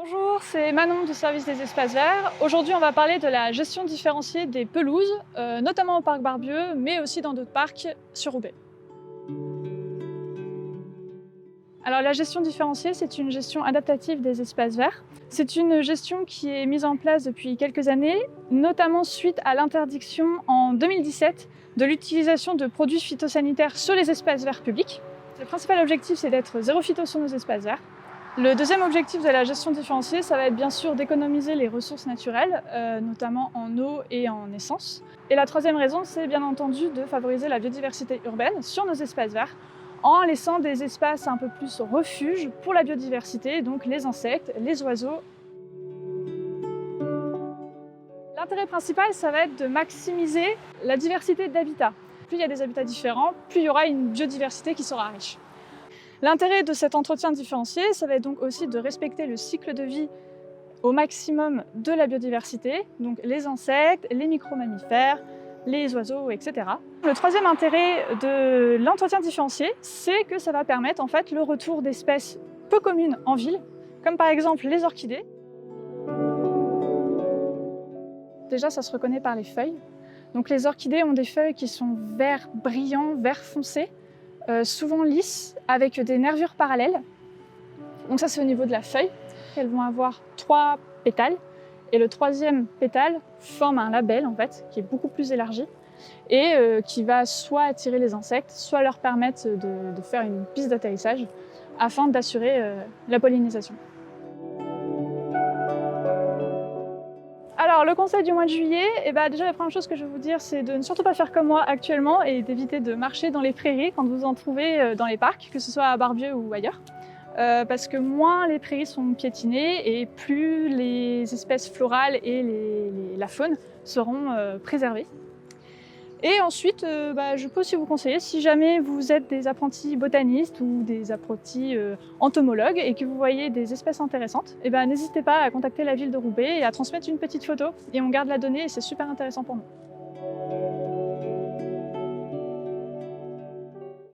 Bonjour, c'est Manon du service des espaces verts. Aujourd'hui, on va parler de la gestion différenciée des pelouses, notamment au parc Barbieux, mais aussi dans d'autres parcs sur Roubaix. Alors la gestion différenciée, c'est une gestion adaptative des espaces verts. C'est une gestion qui est mise en place depuis quelques années, notamment suite à l'interdiction en 2017 de l'utilisation de produits phytosanitaires sur les espaces verts publics. Le principal objectif, c'est d'être zéro phyto sur nos espaces verts. Le deuxième objectif de la gestion différenciée, ça va être bien sûr d'économiser les ressources naturelles, notamment en eau et en essence. Et la troisième raison, c'est bien entendu de favoriser la biodiversité urbaine sur nos espaces verts, en laissant des espaces un peu plus refuge pour la biodiversité, donc les insectes, les oiseaux. L'intérêt principal, ça va être de maximiser la diversité d'habitats. Plus il y a des habitats différents, plus il y aura une biodiversité qui sera riche. L'intérêt de cet entretien différencié, ça va être donc aussi de respecter le cycle de vie au maximum de la biodiversité, donc les insectes, les micro-mammifères, les oiseaux, etc. Le troisième intérêt de l'entretien différencié, c'est que ça va permettre en fait le retour d'espèces peu communes en ville, comme par exemple les orchidées. Déjà, ça se reconnaît par les feuilles. Donc les orchidées ont des feuilles qui sont vert brillant, vert foncé, souvent lisses, avec des nervures parallèles. Donc ça, c'est au niveau de la feuille. Elles vont avoir 3 pétales, et le troisième pétale forme un labelle, en fait, qui est beaucoup plus élargi, et qui va soit attirer les insectes, soit leur permettre de faire une piste d'atterrissage, afin d'assurer la pollinisation. Alors, le conseil du mois de juillet, déjà la première chose que je vais vous dire, c'est de ne surtout pas faire comme moi actuellement et d'éviter de marcher dans les prairies quand vous en trouvez dans les parcs, que ce soit à Barbieux ou ailleurs. Parce que moins les prairies sont piétinées et plus les espèces florales et la faune seront préservées. Et ensuite, je peux aussi vous conseiller, si jamais vous êtes des apprentis botanistes ou des apprentis entomologues et que vous voyez des espèces intéressantes, n'hésitez pas à contacter la ville de Roubaix et à transmettre une petite photo. Et on garde la donnée et c'est super intéressant pour nous.